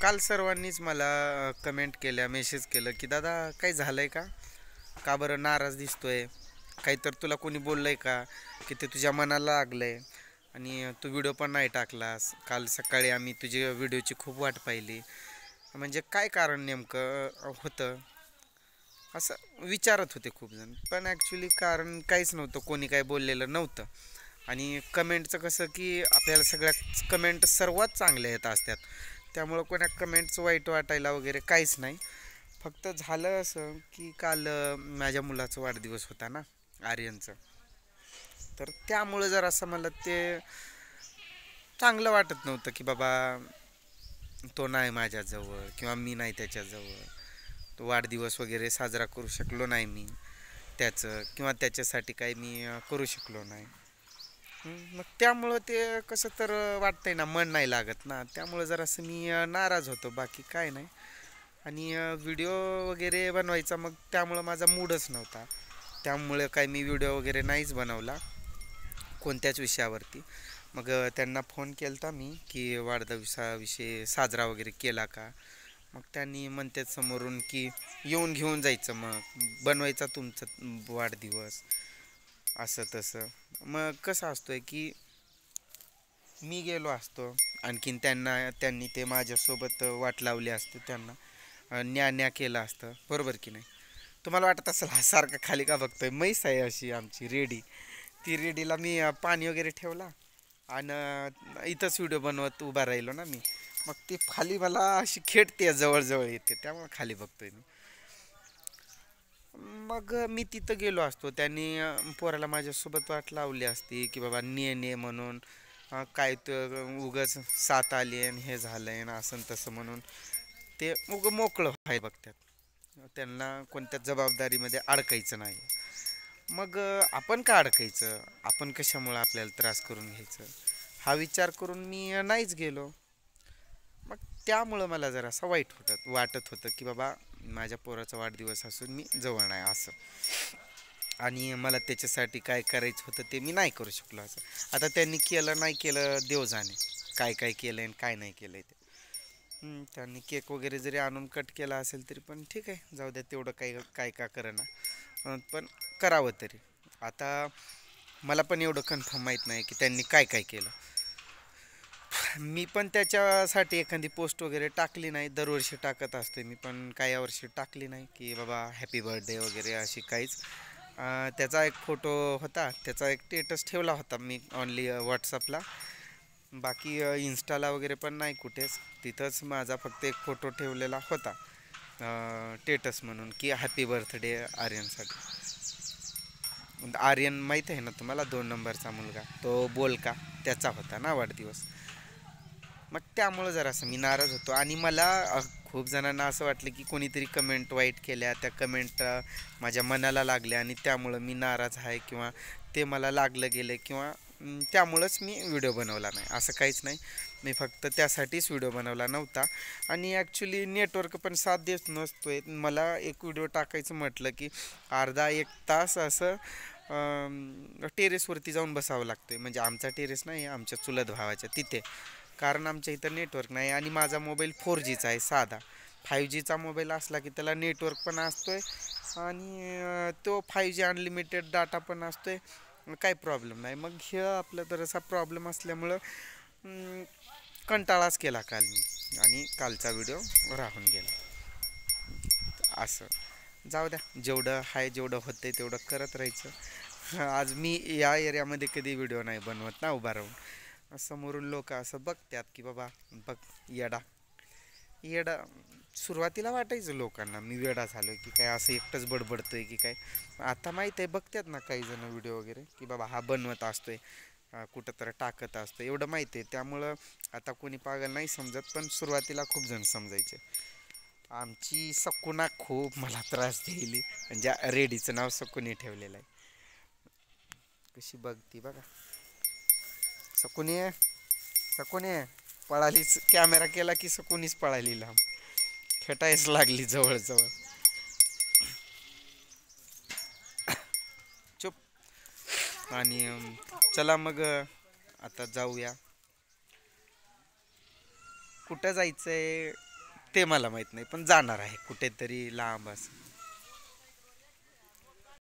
काल सर्वांनीच मला कमेंट केल्या, मेसेज केलं की दादा काही झालंय का? का बरं नाराज दिसतोय? काही तर तुला कोणी बोललंय का की ते तुझ्या मनाला लागलंय? आणि तू व्हिडिओ पण नाही टाकलास. काल सकाळी आम्ही तुझ्या व्हिडिओची खूप वाट पाहिली. म्हणजे काय कारण नेमकं होतं असं विचारत होते खूप जण. पण ॲक्च्युली कारण काहीच नव्हतं, कोणी काही बोललेलं नव्हतं. आणि कमेंटचं कसं की आपल्याला सगळ्यात कमेंट सर्वात चांगल्या येत असतात, त्यामुळं कोणा कमेंटचं वाईट वाटायला वगैरे काहीच नाही. फक्त झालं असं की काल माझ्या मुलाचा वाढदिवस होता ना, आर्यनचं. तर त्यामुळं जर असं मला ते चांगलं वाटत नव्हतं की बाबा तो नाही माझ्याजवळ किंवा मी नाही त्याच्याजवळ. तो वाढदिवस वगैरे साजरा करू शकलो नाही मी त्याचं, किंवा त्याच्यासाठी काही मी करू शकलो नाही. मग त्यामुळं ते कसं तर वाटतंय ना, मन नाही लागत ना, त्यामुळं जरासं मी नाराज होतो, बाकी काय नाही. आणि व्हिडिओ वगैरे बनवायचा मग त्यामुळं माझा मूडच नव्हता. त्यामुळे काय मी व्हिडिओ वगैरे नाहीच बनवला कोणत्याच विषयावरती. मग त्यांना फोन केलता मी की वाढदिवसाविषयी साजरा वगैरे केला का? मग त्यांनी म्हणतात समोरून की येऊन घेऊन जायचं, मग बनवायचा तुमचा वाढदिवस, असं तसं. मग कसं असतोय की मी गेलो असतो, आणखीन त्यांनी ते माझ्यासोबत वाट लावली असते, त्यांना न्या न्या केलं असतं, बरोबर की नाही? तुम्हाला वाटत असेल हा सारखा खाली का बघतोय? म्हैस आहे अशी आमची रेडी. ती रेडीला मी पाणी वगैरे ठेवला आणि इथंच व्हिडिओ बनवत उभा राहिलो ना मी. मग ती खाली मला अशी खेळते, जवळजवळ येते, त्यामुळे खाली बघतोय मी. मग मी तिथं गेलो असतो, त्यांनी पोराला माझ्यासोबत वाट लावली असती की बाबा ने ने म्हणून. काय तर उगच साथ आली आणि हे झालंय ना, असं तसं म्हणून ते मोकळं आहे बघतात. त्यांना कोणत्या जबाबदारीमध्ये अडकायचं नाही. मग आपण का अडकायचं? आपण कशामुळं आपल्याला त्रास करून घ्यायचं? हा विचार करून मी नाहीच गेलो. मग त्यामुळं मला जरासं वाटत होतं की बाबा माझ्या पोराचा वाढदिवस असून मी जवळ नाही असं. आणि मला त्याच्यासाठी काय करायचं होतं ते मी नाही करू शकलो असं. आता त्यांनी केलं नाही केलं देव जाणे, काय काय केलं आणि काय नाही केलं ते. त्यांनी केक वगैरे जरी आणून कट केला असेल तरी पण ठीक आहे, जाऊ द्या, तेवढं काय काय का करेना. पण करावं तरी. आता मला पण एवढं कन्फर्म माहीत नाही की त्यांनी काय काय केलं. मी पण त्याच्यासाठी एखादी पोस्ट वगैरे टाकली नाही, दरवर्षी टाकत असते मी, पण काही वर्षी टाकली नाही की बाबा हॅपी बर्थडे वगैरे अशी काहीच. त्याचा एक फोटो होता, त्याचा एक स्टेटस ठेवला होता मी ऑनली व्हॉट्सअपला. बाकी इन्स्टाला वगैरे पण नाही कुठेच. तिथंच माझा फक्त एक फोटो ठेवलेला होता स्टेटस म्हणून की हॅपी बर्थडे आर्यनसाठी. आर्यन माहीत आहे ना तुम्हाला, 2 नंबरचा मुलगा, तो बोलका, त्याचा होता ना वाढदिवस. मग त्यामुळं जरासं मी नाराज होतो. आणि मला खूप जणांना असं वाटलं की कोणीतरी कमेंट वाईट केल्या, त्या कमेंट माझ्या मनाला लागल्या आणि त्यामुळं मी नाराज आहे, किंवा ते मला लागलं गेलं, किंवा त्यामुळंच मी व्हिडिओ बनवला नाही, असं काहीच नाही. मी फक्त त्यासाठीच व्हिडिओ बनवला नव्हता. आणि ॲक्च्युली नेटवर्क पण साथ देत नसतोय. मला एक व्हिडिओ टाकायचं म्हटलं की अर्धा एक तास असं टेरेसवरती जाऊन बसावं लागतं. म्हणजे आमचा टेरेस नाही, आमच्या चुलत भावाच्या तिथे. कारण आमच्या इथं नेटवर्क नाही आणि माझा मोबाईल 4Gचा आहे, साधा. 5Gचा मोबाईल असला की त्याला नेटवर्क पण असतोय आणि तो 5G अनलिमिटेड डाटा पण असतोय, काही प्रॉब्लेम नाही. मग हे आपलं तर असा प्रॉब्लेम असल्यामुळं कंटाळाच केला काल मी, आणि कालचा व्हिडिओ राहून गेला. असं जाऊ द्या, जेवढं आहे जेवढं होतंय तेवढं करत राहायचं. आज मी या एरियामध्ये कधी व्हिडिओ नाही बनवत ना उभा राहून. समोरून लोक असं बघतात की बाबा बघ येडा येडा. सुरुवातीला वाटायचं लोकांना मी वेडा झालो की काय, असं एकटंच बडबडतोय की काय. आता माहीत आहे, बघतात ना काही जण व्हिडिओ वगैरे की बाबा हा बनवत असतोय, कुठं तर टाकत असतो, एवढं माहिती आहे. त्यामुळं आता कोणी पागल नाही समजत, पण सुरुवातीला खूप जण समजायचे. आमची सकुना खूप मला त्रास द्यायली, म्हणजे रेडीचं नाव सकुनी ठेवलेलं आहे. कशी बघती बघा. सकुनी सकुनी पळालीच, कॅमेरा केला की सकुनीच पळाली लांब, खेटायच लागली जवळजवळ. चुप. आणि चला मग आता जाऊया. कुठं जायचंय? ते मला माहीत नाही, पण जाणार आहे कुठेतरी लांब असं.